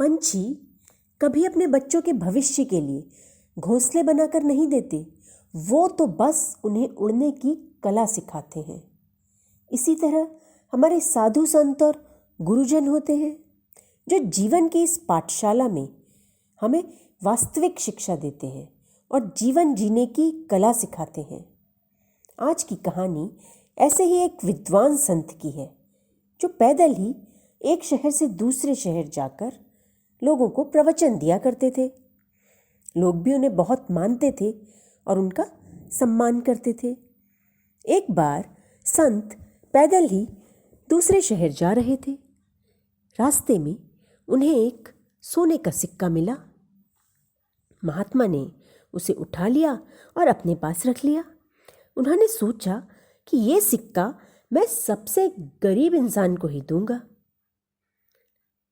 पंछी कभी अपने बच्चों के भविष्य के लिए घोंसले बनाकर नहीं देते, वो तो बस उन्हें उड़ने की कला सिखाते हैं। इसी तरह हमारे साधु संत और गुरुजन होते हैं जो जीवन की इस पाठशाला में हमें वास्तविक शिक्षा देते हैं और जीवन जीने की कला सिखाते हैं। आज की कहानी ऐसे ही एक विद्वान संत की है जो पैदल ही एक शहर से दूसरे शहर जाकर लोगों को प्रवचन दिया करते थे। लोग भी उन्हें बहुत मानते थे और उनका सम्मान करते थे। एक बार संत पैदल ही दूसरे शहर जा रहे थे। रास्ते में उन्हें एक सोने का सिक्का मिला। महात्मा ने उसे उठा लिया और अपने पास रख लिया। उन्होंने सोचा कि ये सिक्का मैं सबसे गरीब इंसान को ही दूंगा।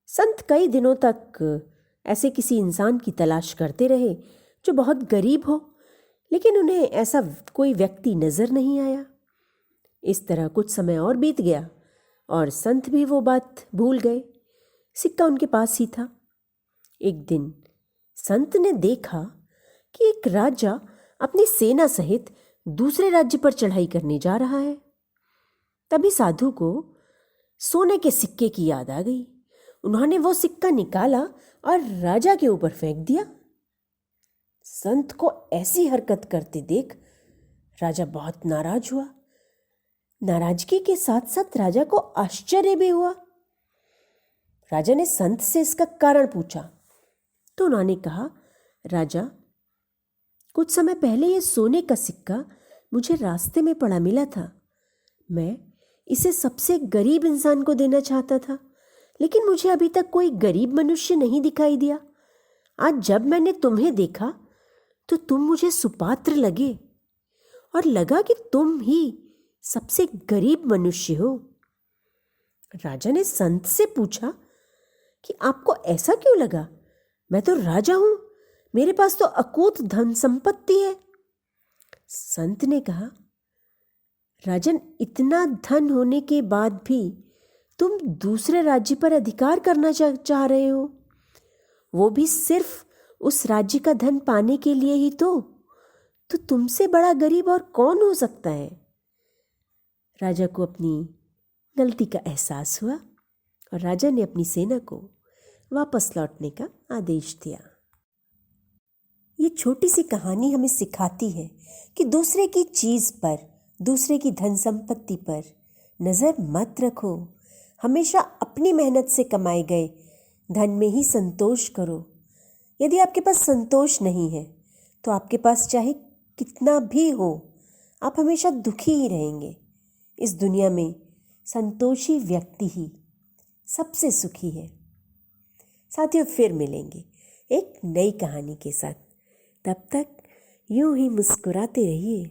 संत कई दिनों तक ऐसे किसी इंसान की तलाश करते रहे जो बहुत गरीब हो, लेकिन उन्हें ऐसा कोई व्यक्ति नजर नहीं आया। इस तरह कुछ समय और बीत गया और संत भी वो बात भूल गए। सिक्का उनके पास ही था। एक दिन संत ने देखा कि एक राजा अपनी सेना सहित दूसरे राज्य पर चढ़ाई करने जा रहा है। तभी साधु को सोने के सिक्के की याद आ गई। उन्होंने वो सिक्का निकाला और राजा के ऊपर फेंक दिया। संत को ऐसी हरकत करते देख राजा बहुत नाराज हुआ। नाराजगी के साथ साथ राजा को आश्चर्य भी हुआ। राजा ने संत से इसका कारण पूछा तो उन्होंने कहा, राजा, कुछ समय पहले ये सोने का सिक्का मुझे रास्ते में पड़ा मिला था। मैं इसे सबसे गरीब इंसान को देना चाहता था, लेकिन मुझे अभी तक कोई गरीब मनुष्य नहीं दिखाई दिया। आज जब मैंने तुम्हें देखा तो तुम मुझे सुपात्र लगे और लगा कि तुम ही सबसे गरीब मनुष्य हो। राजा ने संत से पूछा कि आपको ऐसा क्यों लगा? मैं तो राजा हूं, मेरे पास तो अकूत धन संपत्ति है। संत ने कहा, राजन, इतना धन होने के बाद भी तुम दूसरे राज्य पर अधिकार करना चाह रहे हो, वो भी सिर्फ उस राज्य का धन पाने के लिए ही तो तुमसे बड़ा गरीब और कौन हो सकता है? राजा को अपनी गलती का एहसास हुआ और राजा ने अपनी सेना को वापस लौटने का आदेश दिया। ये छोटी सी कहानी हमें सिखाती है कि दूसरे की चीज पर, दूसरे की धन संपत्ति पर नजर मत रखो। हमेशा अपनी मेहनत से कमाए गए धन में ही संतोष करो। यदि आपके पास संतोष नहीं है तो आपके पास चाहे कितना भी हो, आप हमेशा दुखी ही रहेंगे। इस दुनिया में संतोषी व्यक्ति ही सबसे सुखी है। साथियों, फिर मिलेंगे एक नई कहानी के साथ। तब तक यूं ही मुस्कुराते रहिए।